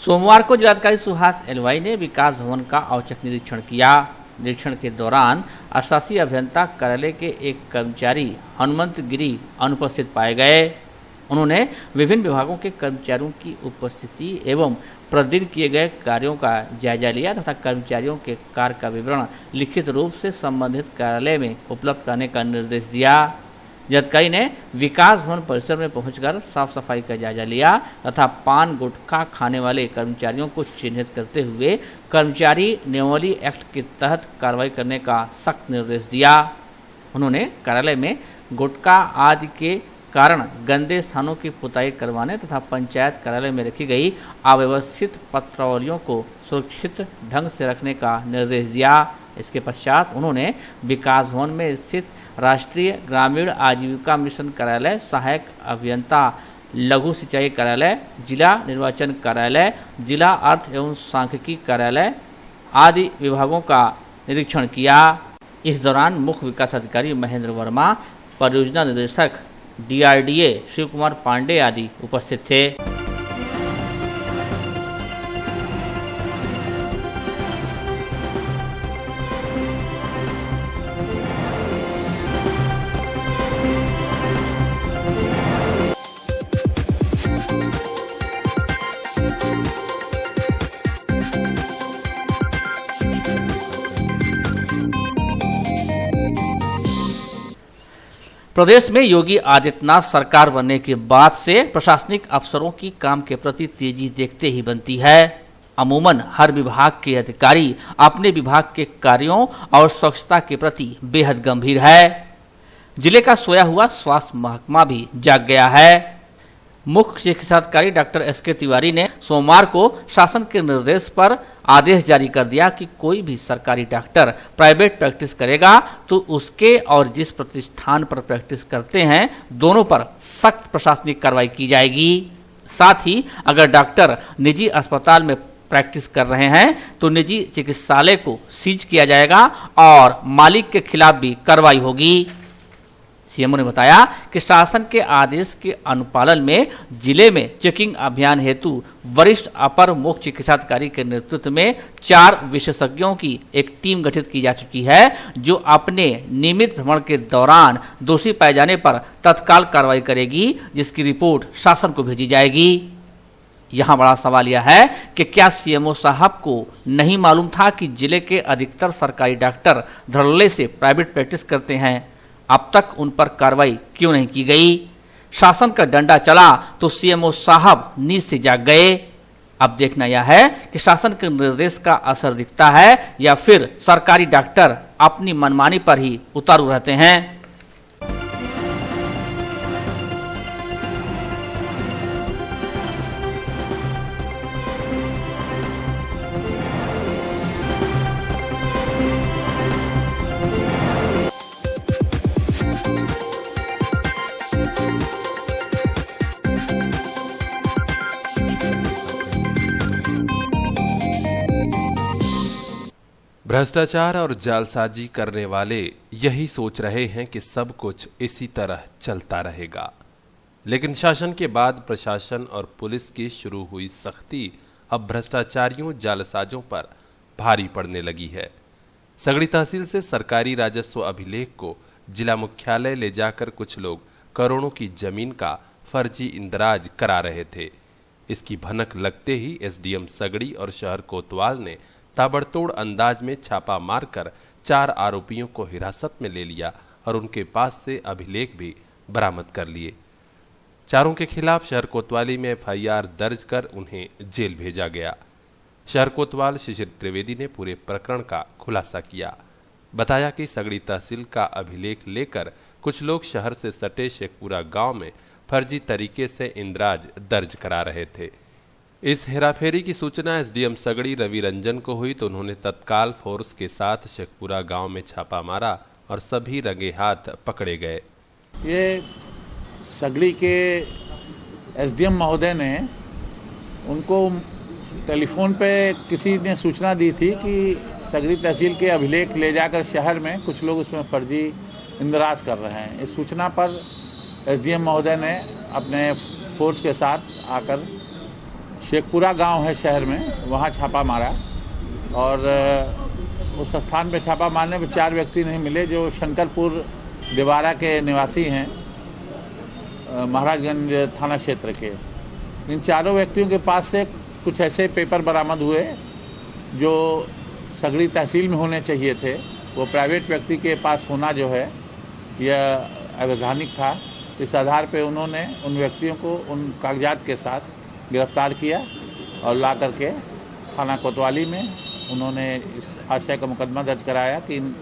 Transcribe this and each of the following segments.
सोमवार को जिलाधिकारी सुहास एलवाई ने विकास भवन का औचक निरीक्षण किया। निरीक्षण के दौरान अशासी अभियंता कार्यालय के एक कर्मचारी हनुमंत गिरी अनुपस्थित पाए गए। उन्होंने विभिन्न विभागों के कर्मचारियों की उपस्थिति एवं प्रतिदिन किए गए कार्यों का जायजा लिया तथा कर्मचारियों के कार्य का विवरण लिखित रूप से संबंधित कार्यालय में उपलब्ध कराने का निर्देश दिया। जिलाधिकारी ने विकास भवन परिसर में पहुंचकर साफ सफाई का जायजा लिया तथा पान गुटखा खाने वाले कर्मचारियों को चिन्हित करते हुए कर्मचारी नियमावली एक्ट के तहत कार्रवाई करने का सख्त निर्देश दिया। उन्होंने कार्यालय में गुटखा आदि के कारण गंदे स्थानों की पुताई करवाने तथा पंचायत कार्यालय में रखी गई अव्यवस्थित पत्रावलियों को सुरक्षित ढंग से रखने का निर्देश दिया। इसके पश्चात उन्होंने विकास भवन में स्थित राष्ट्रीय ग्रामीण आजीविका मिशन कार्यालय, सहायक अभियंता लघु सिंचाई कार्यालय, जिला निर्वाचन कार्यालय, जिला अर्थ एवं सांख्यिकी कार्यालय आदि विभागों का निरीक्षण किया। इस दौरान मुख्य विकास अधिकारी महेंद्र वर्मा, परियोजना निदेशक DRDA शिव कुमार पांडे आदि उपस्थित थे। प्रदेश में योगी आदित्यनाथ सरकार बनने के बाद से प्रशासनिक अफसरों की काम के प्रति तेजी देखते ही बनती है। अमूमन हर विभाग के अधिकारी अपने विभाग के कार्यों और स्वच्छता के प्रति बेहद गंभीर है। जिले का सोया हुआ स्वास्थ्य महकमा भी जाग गया है। मुख्य चिकित्साधिकारी डॉक्टर SK तिवारी ने सोमवार को शासन के निर्देश पर आदेश जारी कर दिया कि कोई भी सरकारी डॉक्टर प्राइवेट प्रैक्टिस करेगा तो उसके और जिस प्रतिष्ठान पर प्रैक्टिस करते हैं दोनों पर सख्त प्रशासनिक कार्रवाई की जाएगी। साथ ही अगर डॉक्टर निजी अस्पताल में प्रैक्टिस कर रहे हैं तो निजी चिकित्सालय को सीज किया जाएगा और मालिक के खिलाफ भी कार्रवाई होगी। सीएमओ ने बताया कि शासन के आदेश के अनुपालन में जिले में चेकिंग अभियान हेतु वरिष्ठ अपर मुख्य चिकित्साधिकारी के नेतृत्व में 4 विशेषज्ञों की एक टीम गठित की जा चुकी है, जो अपने नियमित भ्रमण के दौरान दोषी पाए जाने पर तत्काल कार्रवाई करेगी, जिसकी रिपोर्ट शासन को भेजी जाएगी। यहाँ बड़ा सवाल यह है कि क्या सीएमओ साहब को नहीं मालूम था कि जिले के अधिकतर सरकारी डॉक्टर धड़ल्ले से प्राइवेट प्रैक्टिस करते हैं? अब तक उन पर कार्रवाई क्यों नहीं की गई? शासन का डंडा चला तो सीएमओ साहब नींद से जाग गए। अब देखना यह है कि शासन के निर्देश का असर दिखता है या फिर सरकारी डॉक्टर अपनी मनमानी पर ही उतारू रहते हैं। भ्रष्टाचार और जालसाजी करने वाले यही सोच रहे हैं कि सब कुछ इसी तरह चलता रहेगा, लेकिन शासन के बाद प्रशासन और पुलिस की शुरू हुई सख्ती अब भ्रष्टाचारियों जालसाजों पर भारी पड़ने लगी है। सगड़ी तहसील से सरकारी राजस्व अभिलेख को जिला मुख्यालय ले जाकर कुछ लोग करोड़ों की जमीन का फर्जी इंदराज करा रहे थे। इसकी भनक लगते ही SDM सगड़ी और शहर कोतवाल ने ताबड़तोड़ अंदाज में छापा मारकर 4 आरोपियों को हिरासत में ले लिया और उनके पास से अभिलेख भी बरामद कर लिए। चारों के खिलाफ शहर कोतवाली में FIR दर्ज कर उन्हें जेल भेजा गया। शहर कोतवाल शिशिर त्रिवेदी ने पूरे प्रकरण का खुलासा किया। बताया कि सगड़ी तहसील का अभिलेख लेकर कुछ लोग शहर से सटे शेखपुरा गांव में फर्जी तरीके से इंदराज दर्ज करा रहे थे। इस हेराफेरी की सूचना SDM सगड़ी रवि रंजन को हुई तो उन्होंने तत्काल फोर्स के साथ शेखपुरा गांव में छापा मारा और सभी रंगे हाथ पकड़े गए। ये सगड़ी के SDM महोदय ने उनको टेलीफोन पे किसी ने सूचना दी थी कि सगड़ी तहसील के अभिलेख ले जाकर शहर में कुछ लोग उसमें फर्जी इंदराज कर रहे हैं। इस सूचना पर SDM महोदय ने अपने फोर्स के साथ आकर शेखपुरा गांव है शहर में, वहां छापा मारा और उस स्थान पे छापा मारने में 4 व्यक्ति नहीं मिले जो शंकरपुर दिवारा के निवासी हैं, महाराजगंज थाना क्षेत्र के। इन चारों व्यक्तियों के पास से कुछ ऐसे पेपर बरामद हुए जो सगड़ी तहसील में होने चाहिए थे, वो प्राइवेट व्यक्ति के पास होना जो है यह अवैधानिक था। इस आधार पे उन्होंने उन व्यक्तियों को उन कागजात के साथ गिरफ्तार किया और ला करके थाना कोतवाली में उन्होंने इस आशय का मुकदमा दर्ज कराया कि इन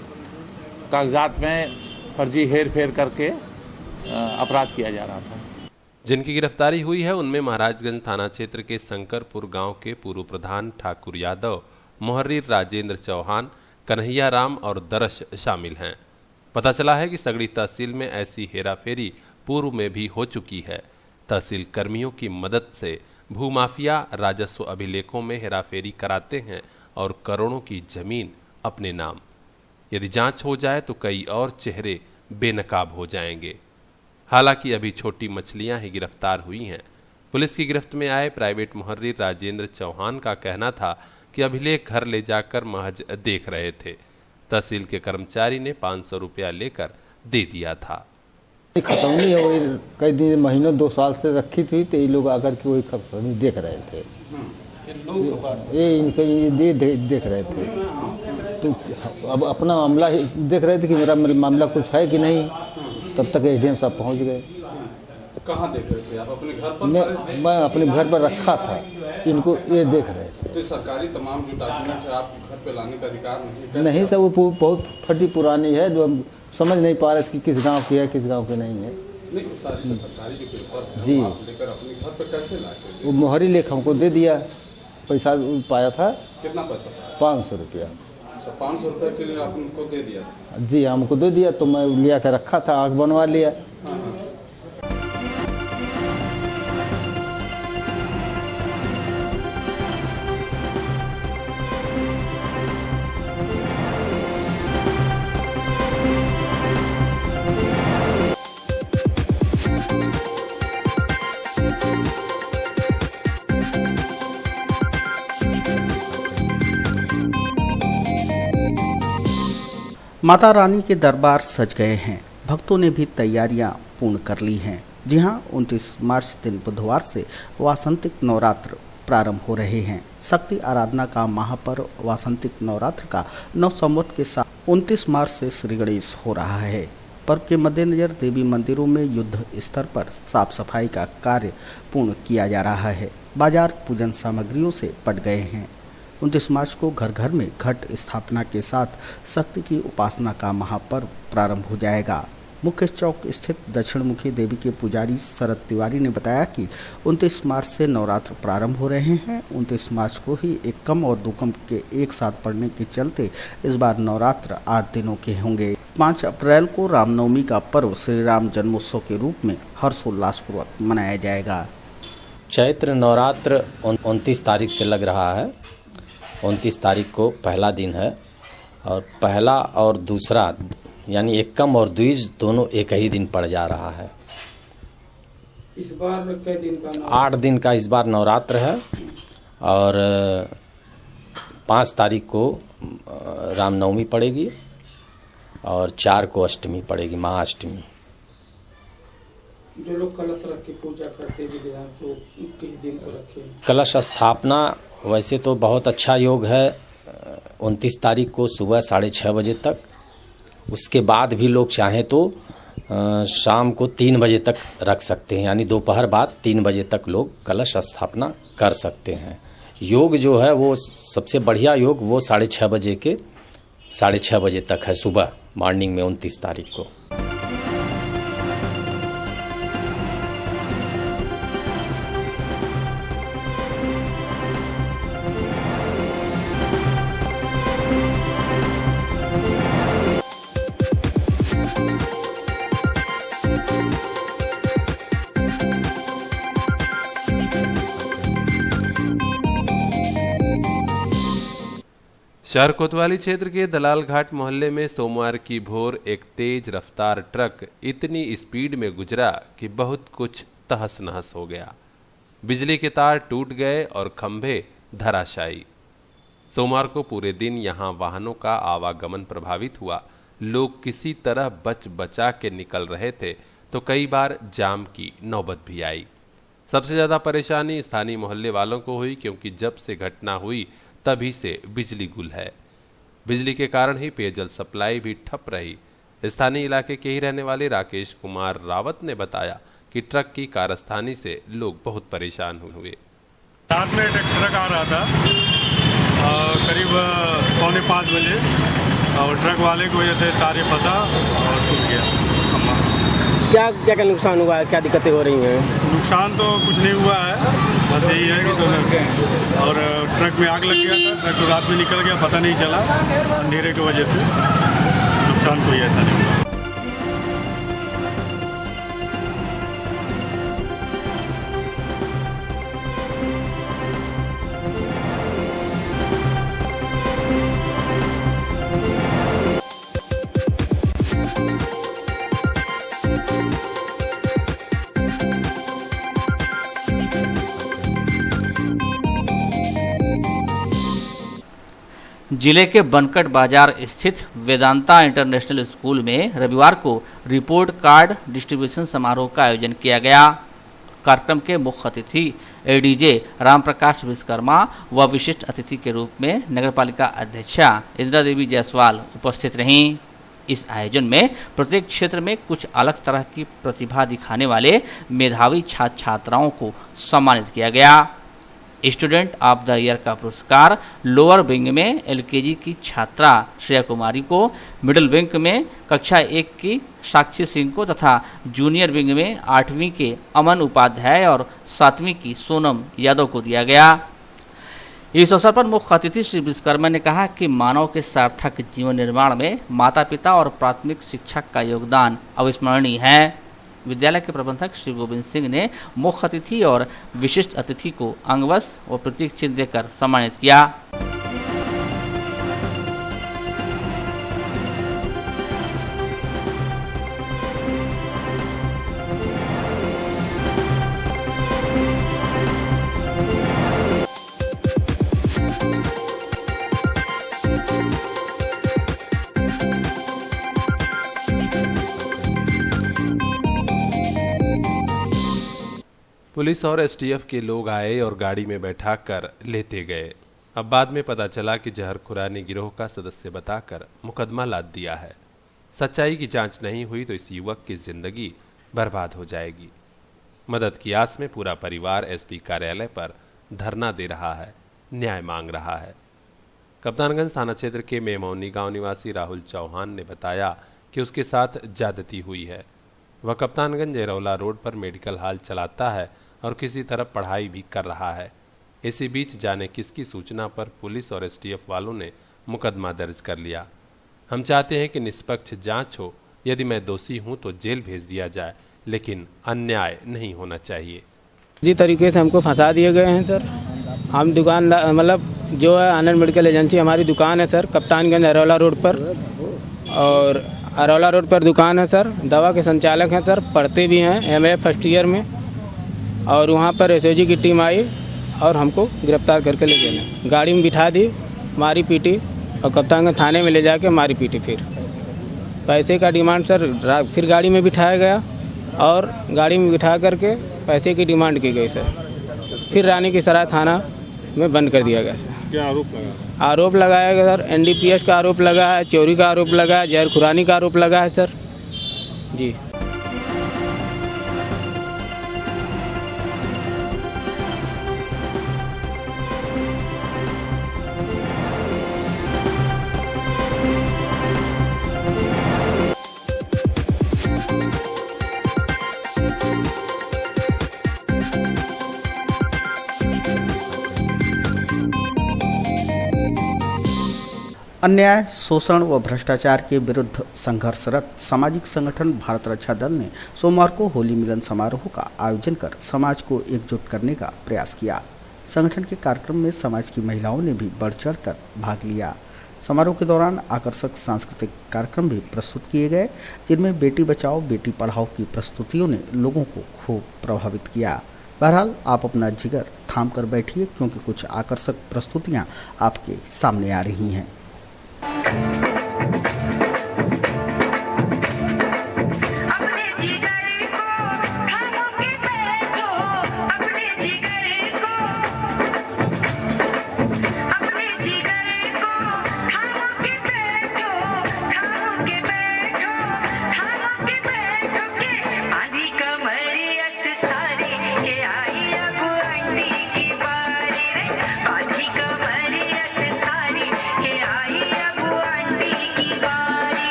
कागजात में फर्जी हेर फेर करके अपराध किया जा रहा था। जिनकी गिरफ्तारी हुई है उनमें महाराजगंज थाना क्षेत्र के शंकरपुर गांव के पूर्व प्रधान ठाकुर यादव, मोहर्रीर राजेंद्र चौहान, कन्हैया राम और दरश शामिल हैं। पता चला है कि सगड़ी तहसील में ऐसी हेराफेरी पूर्व में भी हो चुकी है। तहसील कर्मियों की मदद से भूमाफिया राजस्व अभिलेखों में हेराफेरी कराते हैं और करोड़ों की जमीन अपने नाम। यदि जांच हो जाए तो कई और चेहरे बेनकाब हो जाएंगे। हालांकि अभी छोटी मछलियां ही गिरफ्तार हुई हैं। पुलिस की गिरफ्त में आए प्राइवेट मोहर्रीर राजेंद्र चौहान का कहना था कि अभिलेख घर ले जाकर महज देख रहे थे। तहसील के कर्मचारी ने 500 रुपया लेकर दे दिया था। खत्म नहीं है, वही कई दिन महीनों 2 साल से रखी थी तो ये लोग आकर के वही खत्म देख रहे थे। ये इनके ये देख रहे थे तो अब अपना मामला देख रहे थे कि मेरा मामला कुछ है कि नहीं। तब तक एसडीएम साहब पहुंच गए। तो कहाँ देख रहे थे आप? अपने घर पर? मैं अपने घर पर रखा था, इनको ये देख रहे थे। तो सरकारी तमाम जो डॉक्यूमेंट है आप घर पे लाने का अधिकार नहीं? नहीं सर, वो बहुत फटी पुरानी है जो हम समझ नहीं पा रहे थे कि किस गांव की है किस गांव की नहीं है। नहीं, वो सारी सरकारी जो पेपर है जी आप लेकर अपने घर पे कैसे लाए? वो मोहरी लेख हमको दे दिया, पैसा पाया था। कितना पैसा पाया? 500 रुपया। 500 रुपये के लिए आप उनको दे दिया था? जी हमको दे दिया तो मैं लिया कर रखा था, आँख बनवा लिया। माता रानी के दरबार सज गए हैं। भक्तों ने भी तैयारियां पूर्ण कर ली हैं। जी हां, 29 मार्च दिन बुधवार से वासंतिक नवरात्र प्रारंभ हो रहे हैं। शक्ति आराधना का महापर्व वासंतिक नवरात्र का 9 संवत के साथ 29 मार्च से श्री गणेश हो रहा है। पर्व के मद्देनजर देवी मंदिरों में युद्ध स्तर पर साफ सफाई का कार्य पूर्ण किया जा रहा है। बाजार पूजन सामग्रियों से पट गए हैं। 29 मार्च को घर घर में घट स्थापना के साथ शक्ति की उपासना का महापर्व प्रारंभ हो जाएगा। मुख्य चौक स्थित दक्षिणमुखी देवी के पुजारी शरद तिवारी ने बताया कि 29 मार्च से नवरात्र प्रारंभ हो रहे हैं। 29 मार्च को ही एकम और दुकम के एक साथ पड़ने के चलते इस बार नवरात्र 8 दिनों के होंगे। 5 अप्रैल को रामनवमी का पर्व श्री राम जन्मोत्सव के रूप में हर्षोल्लासपूर्वक मनाया जाएगा। चैत्र नवरात्र 29 तारीख से लग रहा है। 29 तारीख को पहला दिन है और पहला और दूसरा यानी एकम और द्विज दोनों एक ही दिन पड़ जा रहा है। इस बार कितने दिन का? 8 दिन का इस बार नवरात्र है और 5 तारीख को रामनवमी पड़ेगी और 4 को अष्टमी पड़ेगी, महाअष्टमी। जो लोग कलश रख के पूजा करते हैं तो किस दिन को रखे? कलश स्थापना वैसे तो बहुत अच्छा योग है 29 तारीख को सुबह 6:30 बजे तक। उसके बाद भी लोग चाहें तो शाम को 3 बजे तक रख सकते हैं, यानी दोपहर बाद 3 बजे तक लोग कलश स्थापना कर सकते हैं। योग जो है वो सबसे बढ़िया योग वो 6:30 बजे के 6:30 बजे तक है सुबह मॉर्निंग में 29 तारीख को। शहर कोतवाली क्षेत्र के दलाल घाट मोहल्ले में सोमवार की भोर एक तेज रफ्तार ट्रक इतनी स्पीड में गुजरा कि बहुत कुछ तहस नहस हो गया। बिजली के तार टूट गए और खंभे धराशायी। सोमवार को पूरे दिन यहां वाहनों का आवागमन प्रभावित हुआ। लोग किसी तरह बच बचा के निकल रहे थे तो कई बार जाम की नौबत भी आई। सबसे ज्यादा परेशानी स्थानीय मोहल्ले वालों को हुई, क्योंकि जब से घटना हुई तभी से बिजली गुल है। बिजली के कारण ही पेयजल सप्लाई भी ठप रही। स्थानीय इलाके के ही रहने वाले राकेश कुमार रावत ने बताया कि ट्रक की कारस्तानी से लोग बहुत परेशान हुए। रात में एक ट्रक आ रहा था करीब 4:45 बजे, और ट्रक वाले की वजह से तारे फंसा और टूट गया खम्भा। क्या नुकसान हुआ है, क्या दिक्कतें हो रही हैं? नुकसान तो कुछ नहीं हुआ है, बस यही है कि और ट्रक में आग लग गया था। ट्रक तो रात में निकल गया, पता नहीं चला अंधेरे की वजह से। नुकसान कोई ऐसा नहीं हुआ। जिले के बनकट बाजार स्थित वेदांता इंटरनेशनल स्कूल में रविवार को रिपोर्ट कार्ड डिस्ट्रीब्यूशन समारोह का आयोजन किया गया। कार्यक्रम के मुख्य अतिथि एडीजे रामप्रकाश विश्वकर्मा व विशिष्ट अतिथि के रूप में नगरपालिका अध्यक्षा इंदिरा देवी जायसवाल उपस्थित रहीं। इस आयोजन में प्रत्येक क्षेत्र में कुछ अलग तरह की प्रतिभा दिखाने वाले मेधावी छात्र छात्राओं को सम्मानित किया गया। स्टूडेंट ऑफ द ईयर का पुरस्कार लोअर विंग में एलकेजी की छात्रा श्रेया कुमारी को, मिडिल विंग में कक्षा 1 की साक्षी सिंह को तथा जूनियर विंग में 8वीं के अमन उपाध्याय और 7वीं की सोनम यादव को दिया गया। इस अवसर पर मुख्य अतिथि श्री विश्वकर्मा ने कहा कि मानव के सार्थक जीवन निर्माण में माता पिता और प्राथमिक शिक्षक का योगदान अविस्मरणीय है। विद्यालय के प्रबंधक श्री गोविंद सिंह ने मुख्य अतिथि और विशिष्ट अतिथि को अंगवस्त्र व प्रतीक चिन्ह देकर सम्मानित किया। पुलिस और एसटीएफ के लोग आए और गाड़ी में बैठा कर लेते गए। अब बाद में पता चला कि जहरखुरानी गिरोह का सदस्य बताकर मुकदमा लाद दिया है। सच्चाई की जांच नहीं हुई तो इस युवक की जिंदगी बर्बाद हो जाएगी। मदद की आस में पूरा परिवार एसपी कार्यालय पर धरना दे रहा है, न्याय मांग रहा है। कप्तानगंज थाना क्षेत्र के मेमौनी गांव निवासी राहुल चौहान ने बताया कि उसके साथ ज्यादती हुई है। वह कप्तानगंज जेरौला रोड पर मेडिकल हॉल चलाता है और किसी तरह पढ़ाई भी कर रहा है। इसी बीच जाने किसकी सूचना पर पुलिस और एसटीएफ वालों ने मुकदमा दर्ज कर लिया। हम चाहते हैं कि निष्पक्ष जांच हो। यदि मैं दोषी हूं तो जेल भेज दिया जाए, लेकिन अन्याय नहीं होना चाहिए। जी तरीके से हमको फंसा दिए गए हैं सर। हम दुकान मतलब जो है आनंद मेडिकल एजेंसी हमारी दुकान है सर, कप्तानगंज अरौला रोड पर, और अरौला रोड पर दुकान है सर। दवा के संचालक हैं सर, पढ़ते भी हैं एमए फर्स्ट ईयर में। और वहाँ पर एसओजी की टीम आई और हमको गिरफ्तार करके ले गए। गाड़ी में बिठा दी, मारी पीटी, और कप्तानगंज थाने में ले जाके मारी पीटी। फिर पैसे का डिमांड सर, फिर गाड़ी में बिठाया गया और गाड़ी में बिठा करके पैसे की डिमांड की गई सर। फिर रानी की सराय थाना में बंद कर दिया गया सर। क्या आरोप लगा? आरोप लगाया गया सर, एनडीपीएस का आरोप लगा है, चोरी का आरोप लगा है, जहरखुरानी का आरोप लगा है सर जी। अन्याय, शोषण व भ्रष्टाचार के विरुद्ध संघर्षरत सामाजिक संगठन भारत रक्षा दल ने सोमवार को होली मिलन समारोह का आयोजन कर समाज को एकजुट करने का प्रयास किया। संगठन के कार्यक्रम में समाज की महिलाओं ने भी बढ़ चढ़ कर भाग लिया। समारोह के दौरान आकर्षक सांस्कृतिक कार्यक्रम भी प्रस्तुत किए गए, जिनमें बेटी बचाओ बेटी पढ़ाओ की प्रस्तुतियों ने लोगों को खूब प्रभावित किया। बहरहाल आप अपना जिगर थाम कर बैठिए, क्योंकि कुछ आकर्षक प्रस्तुतियां आपके सामने आ रही हैं।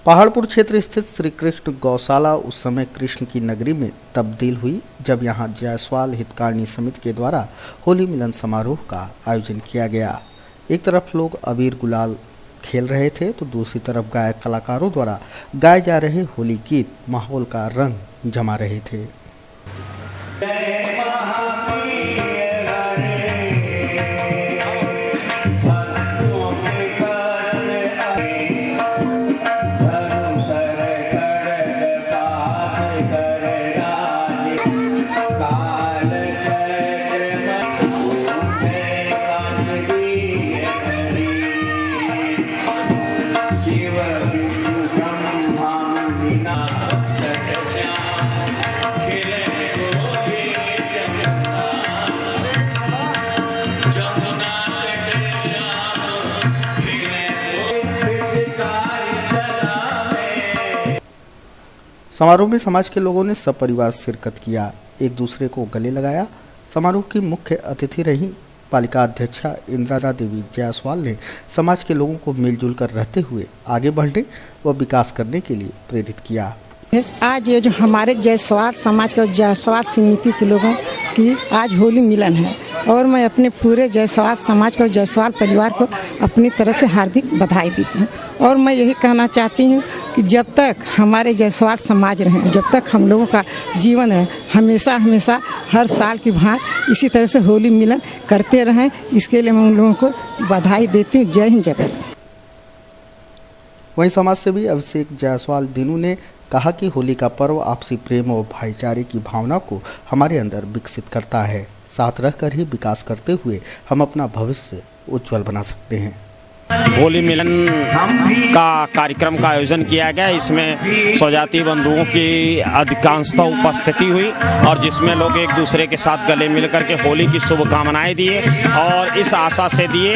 पहाड़पुर क्षेत्र स्थित श्री कृष्ण गौशाला उस समय कृष्ण की नगरी में तब्दील हुई जब यहां जायसवाल हितकारिणी समिति के द्वारा होली मिलन समारोह का आयोजन किया गया। एक तरफ लोग अबीर गुलाल खेल रहे थे तो दूसरी तरफ गायक कलाकारों द्वारा गाए जा रहे होली गीत माहौल का रंग जमा रहे थे। समारोह में समाज के लोगों ने सपरिवार शिरकत किया, एक दूसरे को गले लगाया। समारोह की मुख्य अतिथि रही पालिका अध्यक्षा इंदिरा देवी जायसवाल ने समाज के लोगों को मिलजुल कर रहते हुए आगे बढ़ने व विकास करने के लिए प्रेरित किया। आज ये जो हमारे जायसवाल समाज का जायसवाल समिति के लोगों की आज होली मिलन है और मैं अपने पूरे जायसवाल समाज को जायसवाल परिवार को अपनी तरफ से हार्दिक बधाई देती हूँ। और मैं यही कहना चाहती हूँ कि जब तक हमारे जायसवाल समाज रहे, जब तक हम लोगों का जीवन है, हमेशा हमेशा हर साल की भांति इसी तरह से होली मिलन करते रहें। इसके लिए मैं उन लोगों को बधाई देती हूँ। जय हिंद, जय भारत। वहीं समाज सेवी अभिषेक जायसवाल दिनू ने कहा कि होली का पर्व आपसी प्रेम और भाईचारे की भावना को हमारे अंदर विकसित करता है। साथ रहकर ही विकास करते हुए हम अपना भविष्य उज्जवल बना सकते हैं। होली मिलन का कार्यक्रम का आयोजन किया गया। इसमें स्वजातीय बंधुओं की अधिकांशतः उपस्थिति हुई और जिसमें लोग एक दूसरे के साथ गले मिलकर के होली की शुभकामनाएं दिए और इस आशा से दिए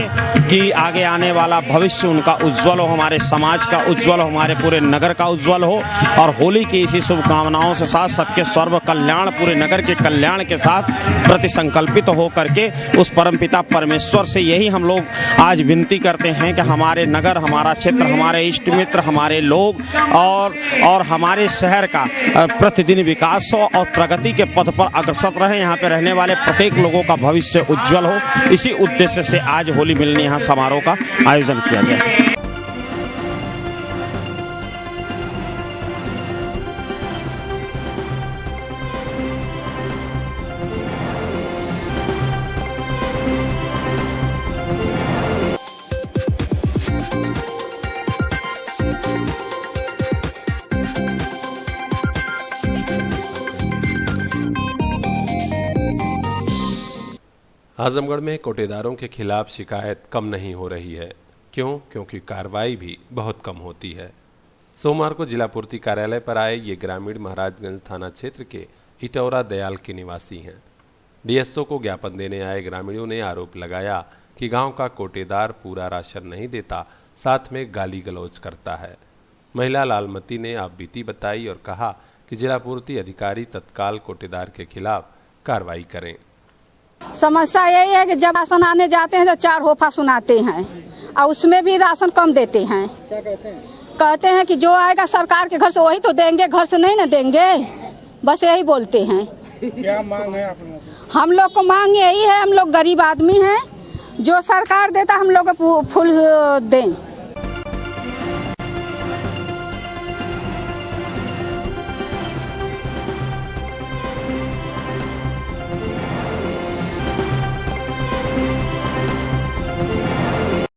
कि आगे आने वाला भविष्य उनका उज्जवल हो, हमारे समाज का उज्जवल हो, हमारे पूरे नगर का उज्जवल हो। और होली की इसी शुभकामनाओं से साथ सबके सर्व कल्याण, पूरे नगर के कल्याण के साथ प्रति संकल्पित हो करके उस परमपिता परमेश्वर से यही हम लोग आज विनती करते हैं कि हमारे नगर, हमारा क्षेत्र, हमारे इष्ट मित्र, हमारे लोग और हमारे शहर का प्रतिदिन विकास हो और प्रगति के पथ पर अग्रसर रहे। यहाँ पे रहने वाले प्रत्येक लोगों का भविष्य उज्जवल हो। इसी उद्देश्य से आज होली मिलन यहाँ समारोह का आयोजन किया गया। आजमगढ़ में कोटेदारों के खिलाफ शिकायत कम नहीं हो रही है। क्यों? क्योंकि कार्रवाई भी बहुत कम होती है। सोमवार को जिला पूर्ति कार्यालय पर आए ये ग्रामीण महाराजगंज थाना क्षेत्र के इटौरा दयाल के निवासी हैं। डीएसओ को ज्ञापन देने आए ग्रामीणों ने आरोप लगाया कि गांव का कोटेदार पूरा राशन नहीं देता, साथ में गाली गलौज करता है। महिला लालमती ने आप बीती बताई और कहा कि जिला पूर्ति अधिकारी तत्काल कोटेदार के खिलाफ कार्रवाई करें। समस्या यही है कि जब राशन आने जाते हैं तो 4 होफा सुनाते हैं और उसमें भी राशन कम देते हैं। क्या कहते हैं? कहते हैं कि जो आएगा सरकार के घर से वही तो देंगे, घर से नहीं ना देंगे, बस यही बोलते हैं। क्या मांग है आप लोगों की? हम लोग को मांग यही है, हम लोग गरीब आदमी हैं, जो सरकार देता हम लोग को फुल दें।